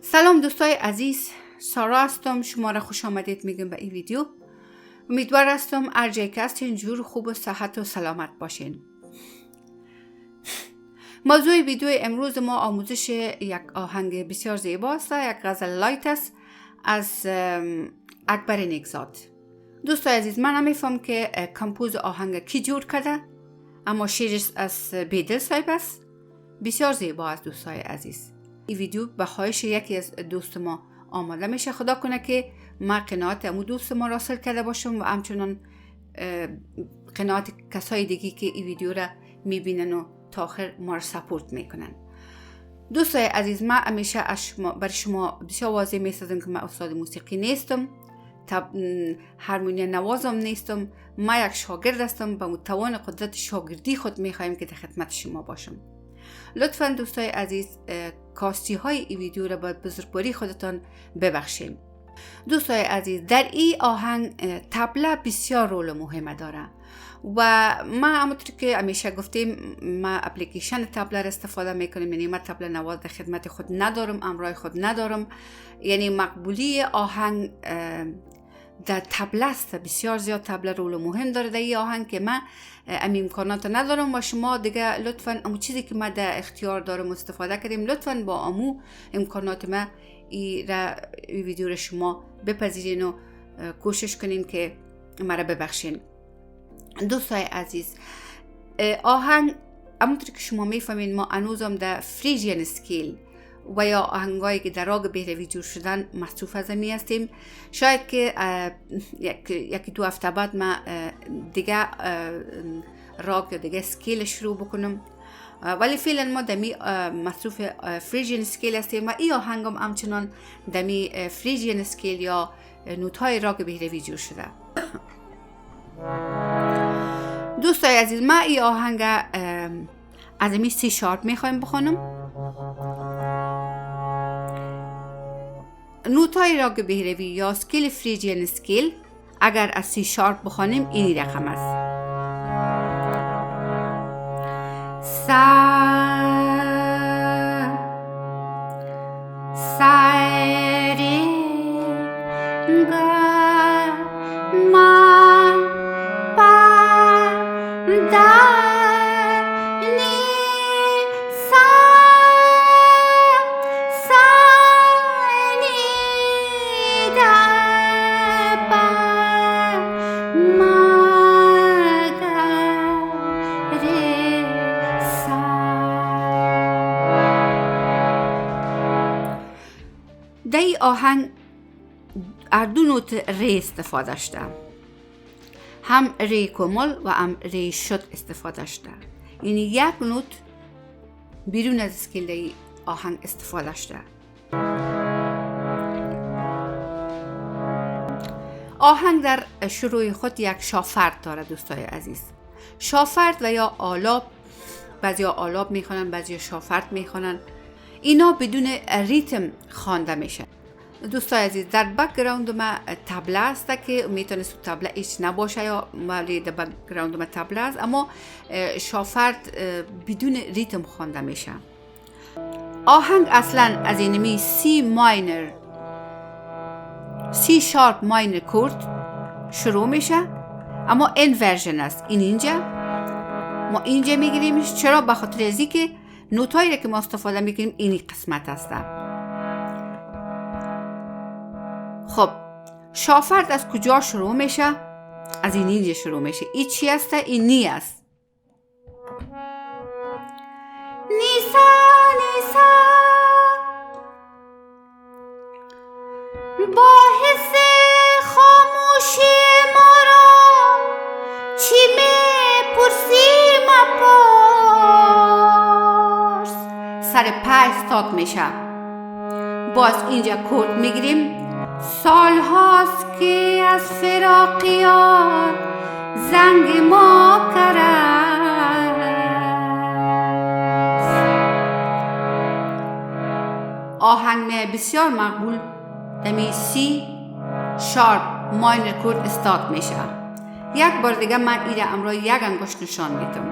سلام دوستای عزیز، سارا هستم. شما را خوش آمدید میگم به این ویدیو. امیدوار هستم هر جایی که هستین جور خوب و صحت و سلامت باشین. موضوع ویدیو امروز ما آموزش یک آهنگ بسیار زیباست، یک غزل لایت است از اکبرنیکزاد. دوستای عزیز، من نمیفهم که کمپوز آهنگ کی جور کرده، اما شعرش از بیدل صاحب است. بسیار زیبا است دوستای عزیز. این ویدیو به خواهش یکی از دوست ما آماده میشه. خدا کنه که ما قناعت امو دوست ما حاصل کرده باشم و همچنان قناعت کسای دیگه که این ویدیو را میبینن و تا آخر ما را سپورت میکنن. دوستای عزیز، من همیشه برای شما بسیار واضح میسازم که من استاد موسیقی نیستم، هارمونیم نوازم نیستم. من یک شاگرد هستم، به توان قدرت شاگردی خود میخوایم که در خدمت شما باشم. لطفاً دوستای عزیز کاستی های این ویدیو را با بزرگواری خودتان ببخشید. دوستای عزیز، در این آهنگ طبله بسیار رول مهم داره و ما همونطور که همیشه گفتیم ما اپلیکیشن طبله را استفاده میکنیم. یعنی ما طبله نواز در خدمت خود ندارم، امرای خود ندارم. یعنی مقبولی آهنگ در طبله است. بسیار زیاد طبله رول مهم داره در این آهنگ که من امکانات ندارم و شما دیگه لطفاً امو چیزی که ما در اختیار دارم استفاده کردیم. لطفاً با امو امکانات ما این ویدیو رو شما بپذیرین و کوشش کنین که مرا ببخشین. دوستای عزیز، آهنگ همونطور که شما میفهمین ما هنوزم در فریژین اسکیل و یا آهنگایی که در راگ بهروی جور شدن مصروف از می هستیم. شاید که یکی دو هفته بعد ما دیگه راگ یا دیگه اسکیل شروع بکنم، ولی فعلا ما دمی مصروف فریژین اسکیل هستیم و این آهنگم همچنان دمی فریژین اسکیل یا نوت‌های راگ بهروی جور شده. دوستای عزیز، ما این آهنگ از امی سی شارپ میخوایم بخونم. نوت‌های راگ بهروی یا سکیل فریژین اسکیل اگر از سی شارپ بخونیم این رقم است: سا ری گا ما پا دا نی در این آهنگ از دو نوت ری استفاده شده، هم ری کمال و هم ری شد استفاده شده. یعنی یک نوت بیرون از اسکیل در این آهنگ استفاده شده. آهنگ در شروع خود یک شافرد داره دوستای عزیز. شافرد و یا آلاب، بعضی آلاب میخوانن، بعضی شافرد میخوانن. اینا بدون ریتم خوانده میشه. دوستای عزیز در بک‌گراند ما تبله است که میتونست تبله ایش نباشه یا ولی در بک‌گراند ما تبله است، اما شافرد بدون ریتم خوانده میشه. آهنگ اصلا از اینمی سی شارپ ماینر کورد شروع میشه، اما این ورژن است. این اینجا ما اینجا میگیریمش. چرا؟ به خاطر ازی که نوتایی که ما استفاده میکنیم اینی قسمت هسته. خب شافرد از کجا شروع میشه؟ از این اینجا شروع میشه. این چی هسته؟ این نی است. نیسا نیسا با حس خاموشی ما را چی میپرسی مپرس. سر پای استاد میشه. باز اینجا کورد میگیریم. سال هاست که از فراقیات زنگ ما کرد. آهنگ بسیار مقبول دمی سی شارپ ماینر کورد استارت میشه. یک بار دیگه من ایره امرای یک انگشت نشان میدم.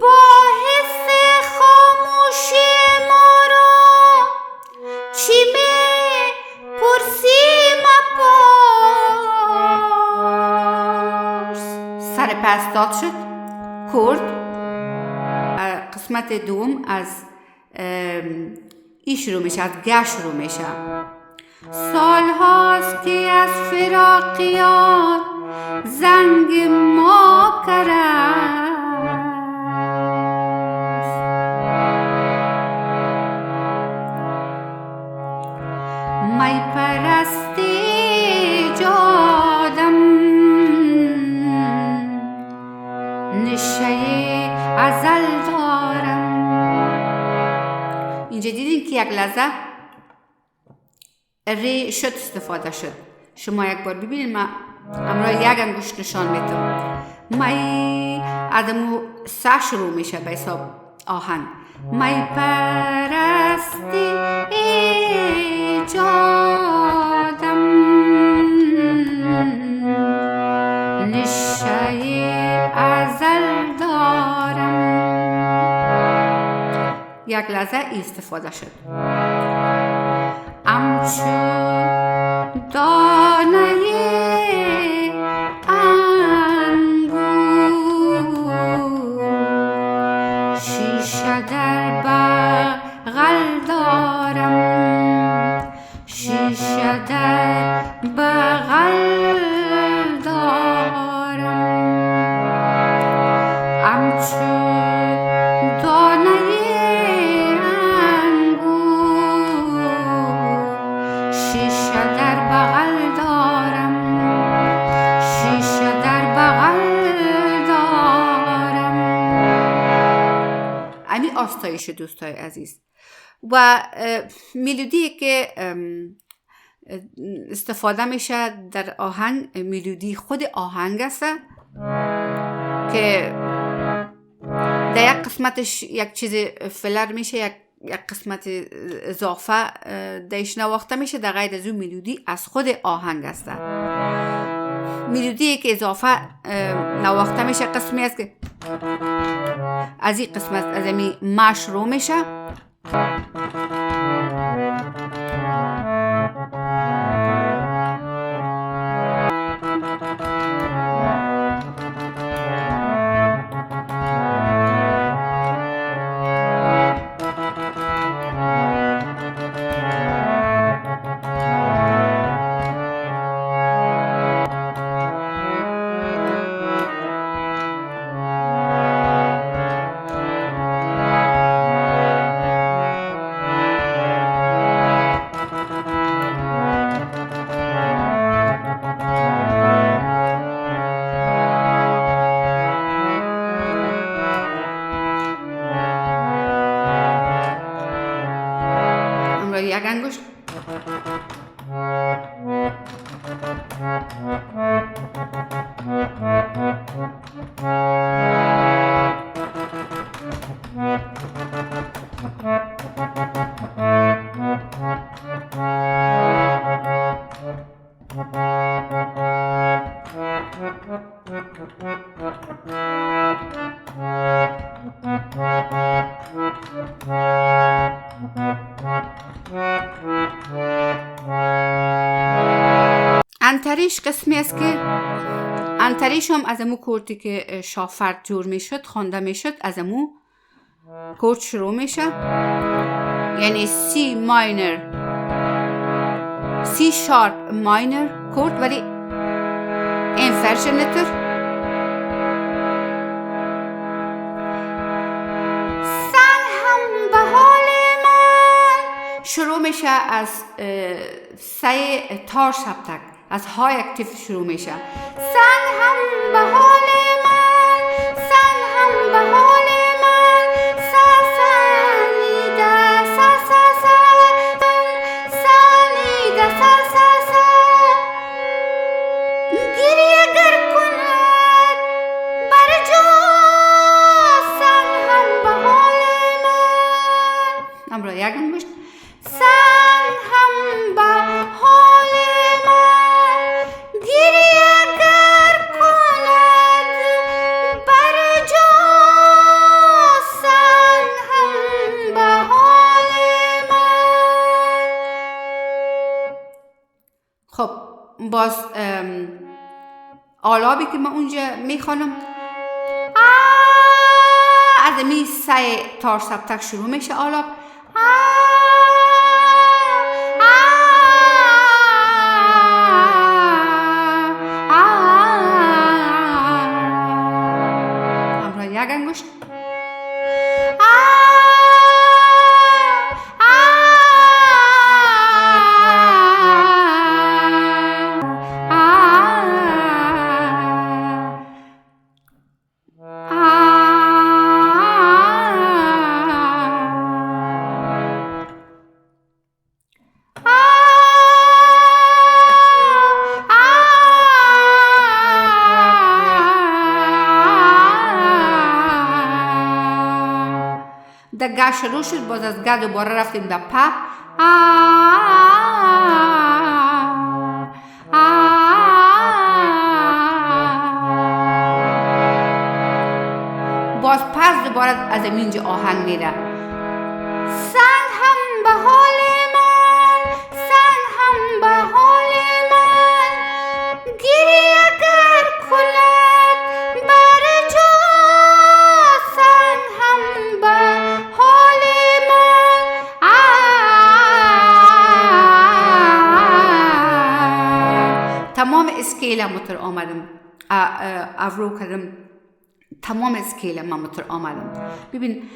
با حس خاموشی ما را چی میپرسی مپرس. سر پس داد شد. کورد قسمت دوم از ای شروع میشه، از گ شروع میشه. سال هاست که از فراقیات زنگ ما کرد. مای پرستی ایجادم نشه ازل دارم. اینجا دیدین که یک لحظه ری شد استفاده شد. شما یک بار ببینید. من امرای یک انگشت نشان میدم. مای آدمو سه شروع میشه به حساب آهنگ. مای پرستی ایجادم نشه ازل دارم. یک لحظه استفاده شد. همچون دانه انگور شیشه در بغل دارم. شیشه در بغل دارم. همچون دانه آستایش دوستای عزیز. و ملودی که استفاده میشه در آهنگ ملودی خود آهنگ است که در یک قسمتش یک چیز فلر میشه، یک قسمت اضافه درش نواخته میشه. در غیر از اون ملودی از خود آهنگ است. ملودی که اضافه نواخته میشه قسمی است که از این قسمت از این ما شروع میشه. یک انگشت. انتریش قسمی است که انتریش هم از امو کوردی که شافرد جور میشد خوانده میشد از امو کورد شروع میشه، یعنی سی ماینر، سی شارپ ماینر کورد، ولی انفرشنتر. سن هم به حال من شروع میشه از سه تار سبتک، از های اکتیف شروع میشه. سن هم به حال من، سن هم به حال من، سا سنیده سا سا سا، سنیده سا سا سا، گریه گر کند بر جا، سن هم به حال من. امرا یک انگشت. سن هم به حال من، گریه گر کند بر جا، سن هم به حال من. خب باز آلابی که من اونجا میخوانم از می سه تار سبتک شروع میشه آلاب. همراه یک انگشت. در گه شروع شد، باز از گه دوباره رفتیم در په. باز پس دوباره از اینجا آهنگ میره. سن هم به حال من، سن هم به حال من، گریه گر کند بر جا، سن هم به حال من. تمام اسکیل متر آمدم، افرو کردم، تمام اسکیل من متر آمدم. ببین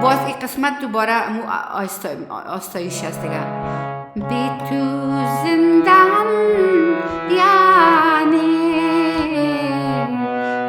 باز این قسمت دوباره آستایش هست دیگه. بی تو زندم یعنی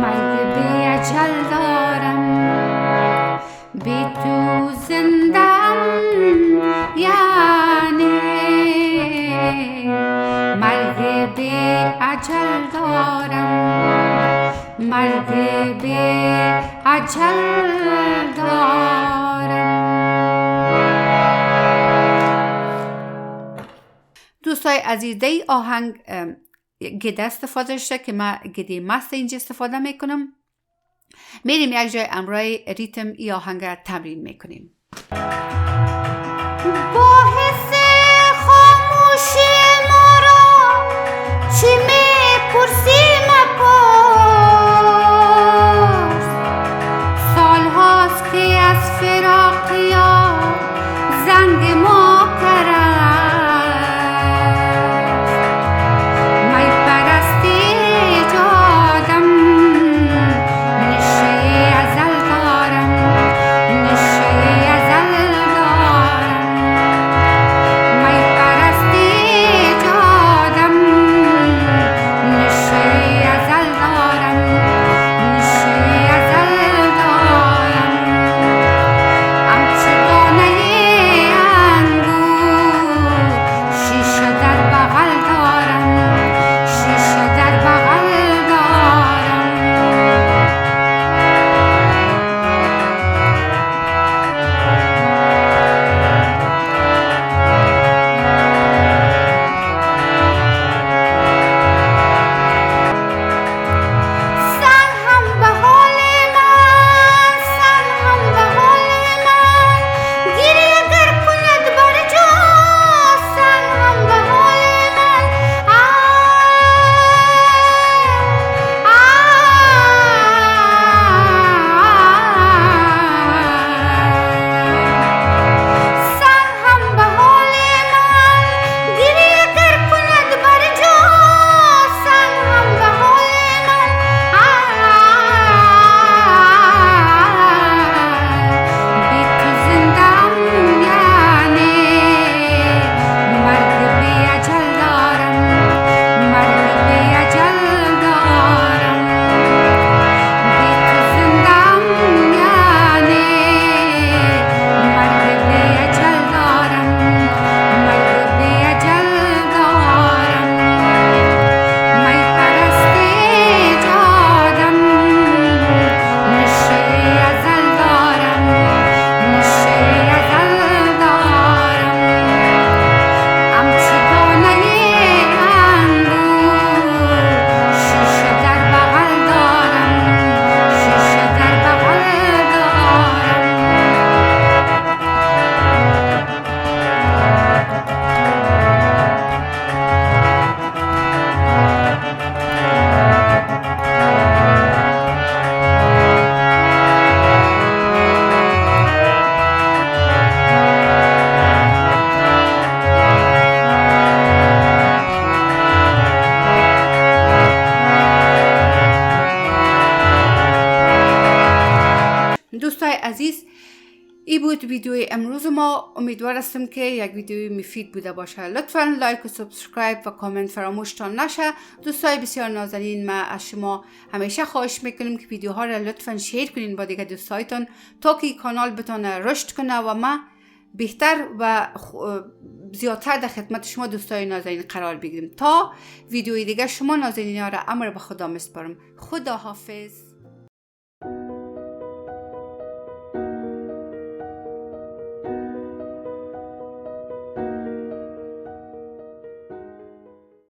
مرگ بی اجل دارم، بی تو زندم یعنی مرگ بی اجل دارم، مرگ بی اجل دارم. دوستای عزیز، دی آهنگ گده استفاده شده که من گده مست اینجا استفاده میکنم. میریم یک جای امرای ریتم ای آهنگ را تمرین میکنیم. با حس خاموشی ما را چی میپرسی مپرس، سال هاست که از فراق یار زنگ ما کرد. مای پرستی ایجادم، نشه ازل دارم، نشه ازل ای بود ویدیوی امروز ما. امیدوار هستم که یک ویدیوی مفید بوده باشه. لطفاً لایک و سابسکرایب و کامنت فراموشتان نشه. دوستای بسیار نازنین، ما از شما همیشه خواهش میکنیم که ویدیوها را لطفاً شیر کنین با دیگه دوستایتان تا که کانال بتونه رشد کنه و ما بهتر و زیادتر در خدمت شما دوستای نازنین قرار بگیریم. تا ویدیوی دیگه شما نازنین ها را امر به خدا میسپارم. خدا حافظ.